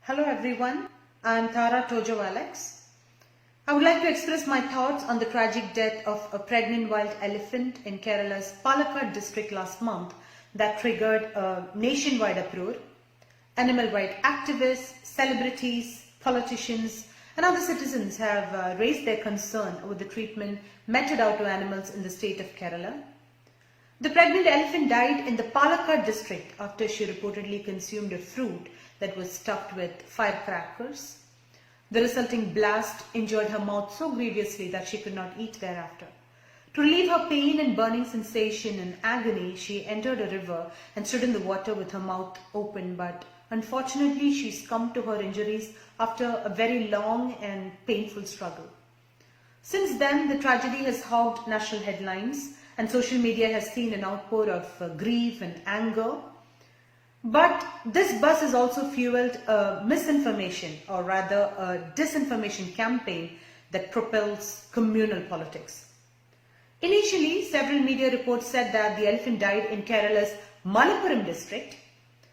Hello everyone, I am Tojo Alex. I would like to express my thoughts on the tragic death of a pregnant wild elephant in Kerala's Palakkad district last month that triggered a nationwide uproar. Animal rights activists, celebrities, politicians and other citizens have raised their concern over the treatment meted out to animals in the state of Kerala. The pregnant elephant died in the Palakkad district after she reportedly consumed a fruit that was stuffed with firecrackers. The resulting blast injured her mouth so grievously that she could not eat thereafter. To relieve her pain and burning sensation and agony, she entered a river and stood in the water with her mouth open, but unfortunately she succumbed to her injuries after a very long and painful struggle. Since then, the tragedy has hogged national headlines and social media has seen an outpour of grief and anger. But this buzz has also fueled a misinformation, or rather a disinformation campaign that propels communal politics. Initially, several media reports said that the elephant died in Kerala's Malappuram district.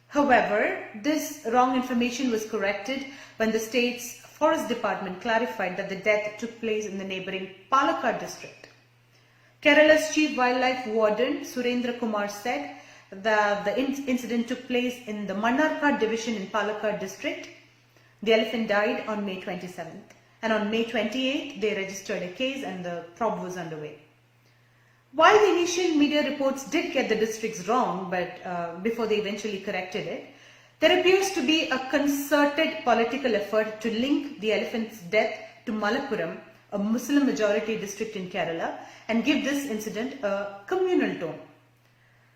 However, this wrong information was corrected when the state's forest department clarified that the death took place in the neighbouring Palakkad district. Kerala's chief wildlife warden Surendra Kumar said that the incident took place in the Mannarkad division in Palakkad district. The elephant died on May 27th, and on May 28th they registered a case and the probe was underway. While the initial media reports did get the districts wrong, but before they eventually corrected it, there appears to be a concerted political effort to link the elephant's death to Malappuram, a Muslim majority district in Kerala, and give this incident a communal tone.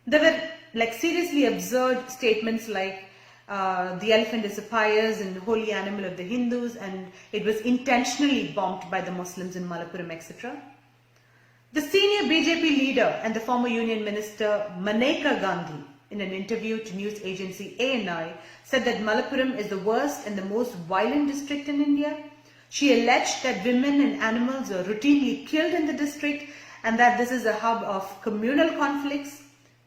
There were seriously absurd statements like the elephant is a pious and holy animal of the Hindus and it was intentionally bombed by the Muslims in Malappuram, etc. The senior BJP leader and the former Union Minister Maneka Gandhi, in an interview to news agency ANI, said that Malappuram is the worst and the most violent district in India. She alleged that women and animals are routinely killed in the district and that this is a hub of communal conflicts.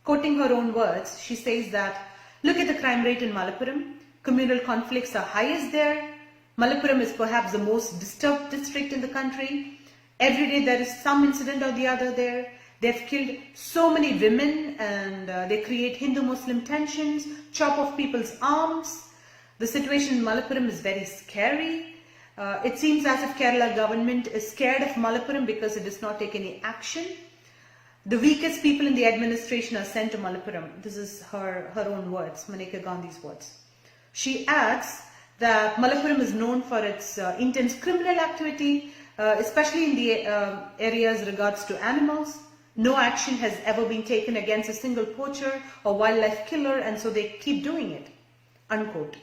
Quoting her own words, she says that, look at the crime rate in Malappuram. Communal conflicts are highest there. Malappuram is perhaps the most disturbed district in the country. Every day there is some incident or the other there. They've killed so many women and they create Hindu-Muslim tensions, chop off people's arms. The situation in Malappuram is very scary. It seems as if Kerala government is scared of Malappuram because it does not take any action. The weakest people in the administration are sent to Malappuram. This is her own words, Maneka Gandhi's words. She adds that Malappuram is known for its intense criminal activity, especially in the areas regards to animals. No action has ever been taken against a single poacher or wildlife killer, and so they keep doing it. Unquote.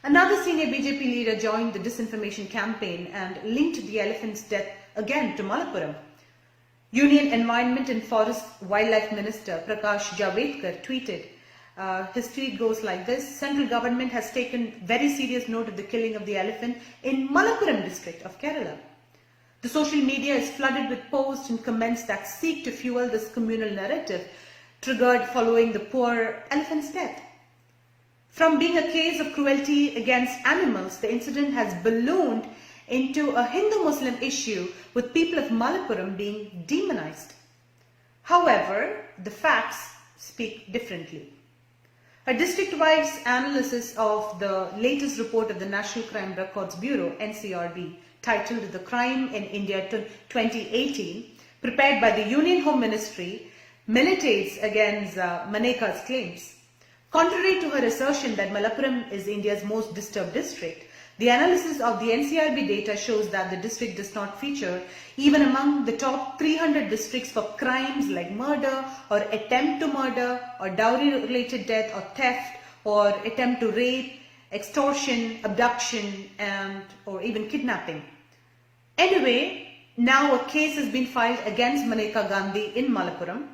Another senior BJP leader joined the disinformation campaign and linked the elephant's death again to Malappuram. Union Environment and Forest Wildlife Minister Prakash Javadekar tweeted, his tweet goes like this: Central government has taken very serious note of the killing of the elephant in Malappuram district of Kerala. The social media is flooded with posts and comments that seek to fuel this communal narrative triggered following the poor elephant's death. From being a case of cruelty against animals, the incident has ballooned into a Hindu-Muslim issue with people of Malappuram being demonized. However, the facts speak differently. A district-wide analysis of the latest report of the National Crime Records Bureau, NCRB, titled The Crime in India 2018, prepared by the Union Home Ministry, militates against Maneka's claims. Contrary to her assertion that Malappuram is India's most disturbed district, the analysis of the NCRB data shows that the district does not feature even among the top 300 districts for crimes like murder or attempt to murder or dowry-related death or theft or attempt to rape, extortion, abduction or even kidnapping. Anyway, now a case has been filed against Maneka Gandhi in Malappuram.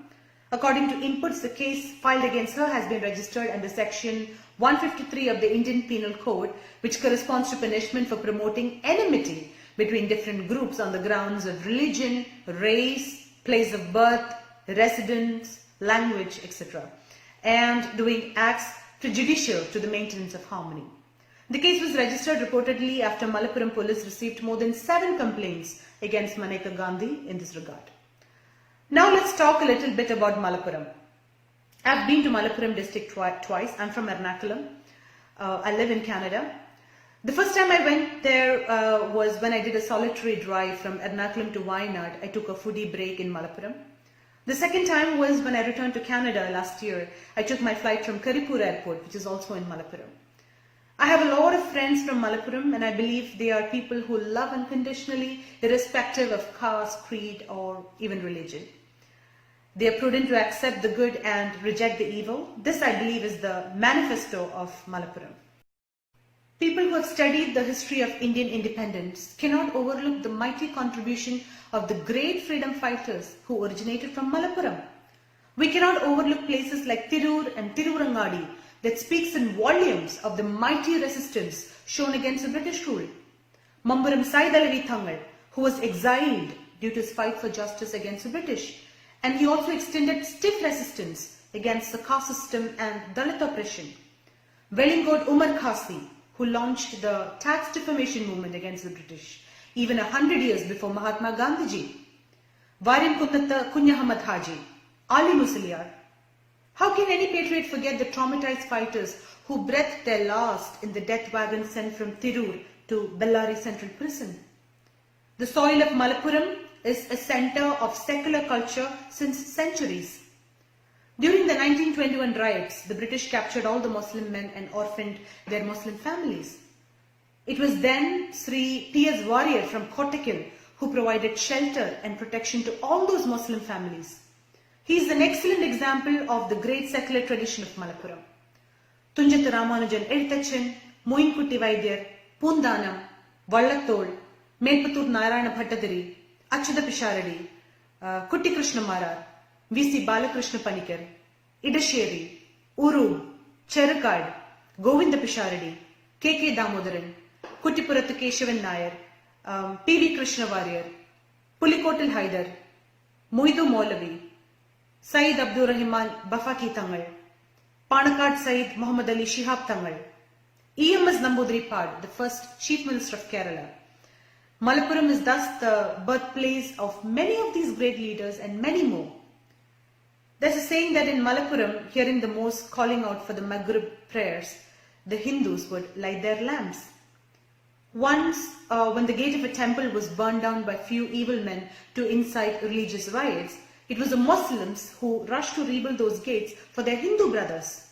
According to inputs, the case filed against her has been registered under section 153 of the Indian Penal Code, which corresponds to punishment for promoting enmity between different groups on the grounds of religion, race, place of birth, residence, language, etc., and doing acts prejudicial to the maintenance of harmony. The case was registered reportedly after Malappuram police received more than 7 complaints against Maneka Gandhi in this regard. Now let's talk a little bit about Malappuram. I've been to Malappuram district twice. I'm from Ernakulam. I live in Canada. The first time I went there was when I did a solitary drive from Ernakulam to Wayanad. I took a foodie break in Malappuram. The second time was when I returned to Canada last year. I took my flight from Karipur airport, which is also in Malappuram. I have a lot of friends from Malappuram, and I believe they are people who love unconditionally, irrespective of caste, creed, or even religion. They are prudent to accept the good and reject the evil. This, I believe, is the manifesto of Malappuram. People who have studied the history of Indian independence cannot overlook the mighty contribution of the great freedom fighters who originated from Malappuram. We cannot overlook places like Tirur and Tirurangadi that speaks in volumes of the mighty resistance shown against the British rule. Mamburam Saidalavi Thangal, who was exiled due to his fight for justice against the British, and he also extended stiff resistance against the caste system and Dalit oppression. Welingod Umar Khasi, who launched the tax defamation movement against the British, even 100 years before Mahatma Gandhiji. Varim Kunnatta Kunyahamad Haji, Ali Musliar. How can any patriot forget the traumatized fighters who breathed their last in the death wagon sent from Tirur to Bellary Central Prison? The soil of Malappuram is a center of secular culture since centuries. During the 1921 riots, the British captured all the Muslim men and orphaned their Muslim families. It was then Sri T.S. Warrior from Kottakil who provided shelter and protection to all those Muslim families. He is an excellent example of the great secular tradition of Malappuram. Tunjatha Ramanujan Elthachan, Moinkutti Vaidyar, Poondanam, Vallathol, Melpattur Narayana Bhattadiri, Achyuta Pisharadi, Kutti Krishna Marar, V.C. Balakrishna Panikar, Idasheri, Uru, Cherakad, Govinda Pisharadi, K.K. Damodaran, Kuttipurathu Keshavan Nair, P.V. Krishna Warrior, Pulikotil Haidar, Moidu Maulavi, Saeed Abdur Rahman Bafaki Thangal, Panakkad Saeed Muhammad Ali Shihab Thangal, E.M.S. Nambudiri Pad, the first Chief Minister of Kerala. Malappuram is thus the birthplace of many of these great leaders and many more. There's a saying that in Malappuram, hearing the Mosque calling out for the Maghrib prayers, the Hindus would light their lamps. Once, when the gate of a temple was burned down by few evil men to incite religious riots, it was the Muslims who rushed to rebuild those gates for their Hindu brothers.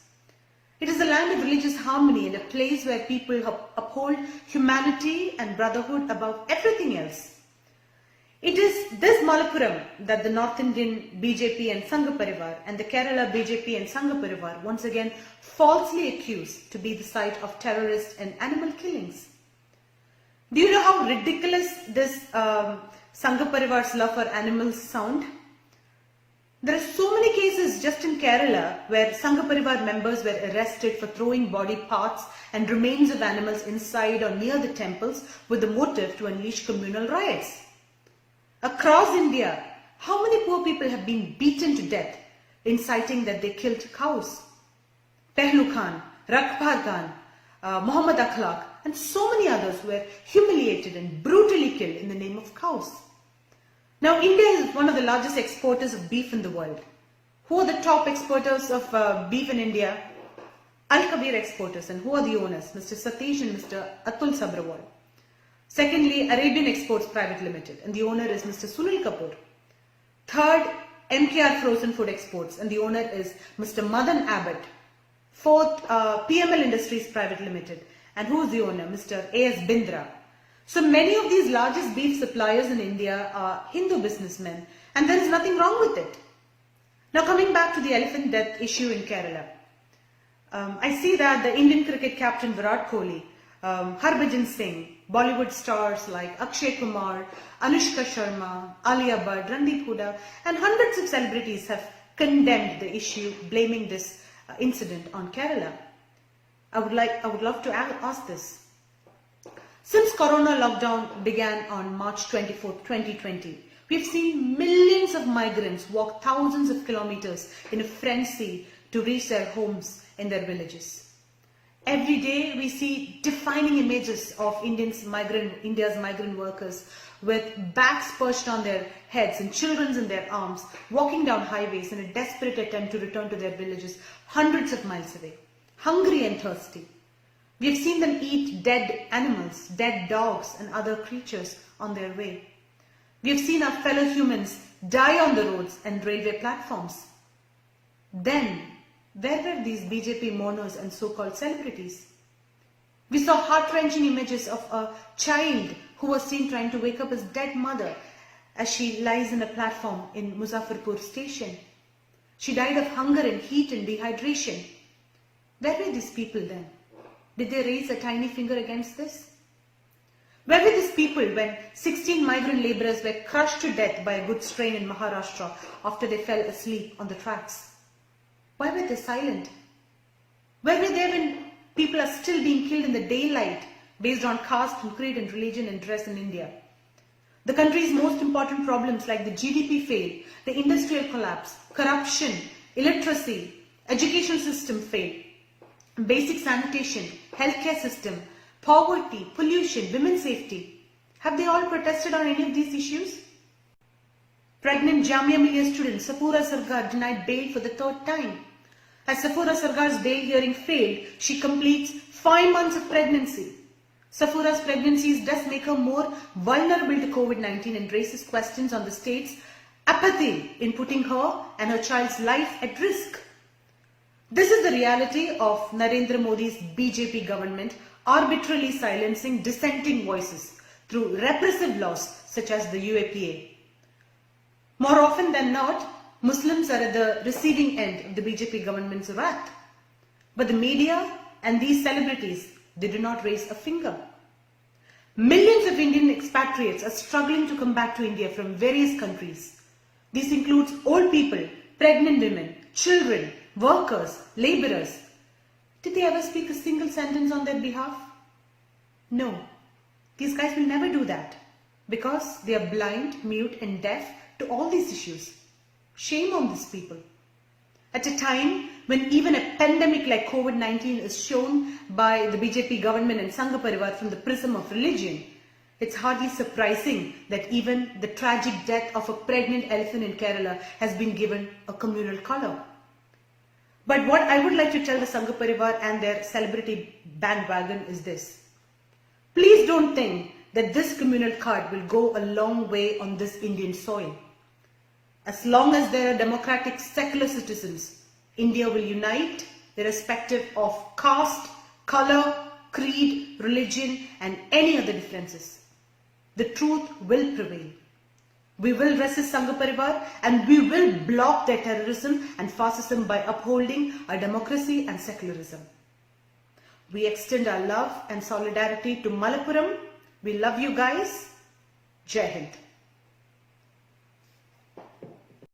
It is a land of religious harmony and a place where people uphold humanity and brotherhood above everything else. It is this Malappuram that the North Indian BJP and Sanghaparivar and the Kerala BJP and Sanghaparivar once again falsely accused to be the site of terrorist and animal killings. Do you know how ridiculous this Sanghaparivar's love for animals sound? There are so many cases just in Kerala where Sanghaparivar members were arrested for throwing body parts and remains of animals inside or near the temples with the motive to unleash communal riots. Across India, how many poor people have been beaten to death, inciting that they killed cows? Pehlu Khan, Rakbhar Khan, Muhammad Akhlaq, and so many others were humiliated and brutally killed in the name of cows. Now, India is one of the largest exporters of beef in the world. Who are the top exporters of beef in India? Al-Kabir exporters. And who are the owners? Mr. Satish and Mr. Atul Sabrawal. Secondly, Arabian Exports Private Limited, and the owner is Mr. Sunil Kapoor. Third, MKR Frozen Food Exports, and the owner is Mr. Madan Abbott. Fourth, PML Industries Private Limited, and who is the owner? Mr. A.S. Bindra. So many of these largest beef suppliers in India are Hindu businessmen, and there is nothing wrong with it. Now coming back to the elephant death issue in Kerala. I see that the Indian cricket captain Virat Kohli, Harbhajan Singh, Bollywood stars like Akshay Kumar, Anushka Sharma, Alia Bhatt, Randeep Hooda, and hundreds of celebrities have condemned the issue, blaming this incident on Kerala. I would love to ask this. Since Corona lockdown began on March 24, 2020, we've seen millions of migrants walk thousands of kilometers in a frenzy to reach their homes in their villages. Every day we see defining images of India's migrant workers with bags perched on their heads and children in their arms, walking down highways in a desperate attempt to return to their villages hundreds of miles away, hungry and thirsty. We have seen them eat dead animals, dead dogs and other creatures on their way. We have seen our fellow humans die on the roads and railway platforms. Then, where were these BJP mourners and so-called celebrities? We saw heart-wrenching images of a child who was seen trying to wake up his dead mother as she lies in a platform in Muzaffarpur station. She died of hunger and heat and dehydration. Where were these people then? Did they raise a tiny finger against this? Where were these people when 16 migrant labourers were crushed to death by a goods train in Maharashtra after they fell asleep on the tracks? Why were they silent? Where were they when people are still being killed in the daylight based on caste and creed and religion and dress in India? The country's most important problems like the GDP fail, the industrial collapse, corruption, illiteracy, education system fail, basic sanitation, healthcare system, poverty, pollution, women's safety. Have they all protested on any of these issues? Pregnant Jamia Millia student Sapura Sarkar denied bail for the third time. As Sapura Sarkar's bail hearing failed, she completes 5 months of pregnancy. Sapura's pregnancies does make her more vulnerable to COVID-19 and raises questions on the state's apathy in putting her and her child's life at risk. This is the reality of Narendra Modi's BJP government arbitrarily silencing dissenting voices through repressive laws such as the UAPA. More often than not, Muslims are at the receiving end of the BJP government's wrath. But the media and these celebrities, they do not raise a finger. Millions of Indian expatriates are struggling to come back to India from various countries. This includes old people, pregnant women, children, workers, labourers. Did they ever speak a single sentence on their behalf? No. These guys will never do that because they are blind, mute and deaf to all these issues. Shame on these people. At a time when even a pandemic like COVID-19 is shown by the BJP government and Sanghaparivar from the prism of religion, it's hardly surprising that even the tragic death of a pregnant elephant in Kerala has been given a communal colour. But what I would like to tell the Sanghaparivar and their celebrity bandwagon is this. Please don't think that this communal card will go a long way on this Indian soil. As long as there are democratic secular citizens, India will unite irrespective of caste, colour, creed, religion and any other differences. The truth will prevail. We will resist Sanghaparivar and we will block their terrorism and fascism by upholding our democracy and secularism. We extend our love and solidarity to Malappuram. We love you guys. Jai Hind.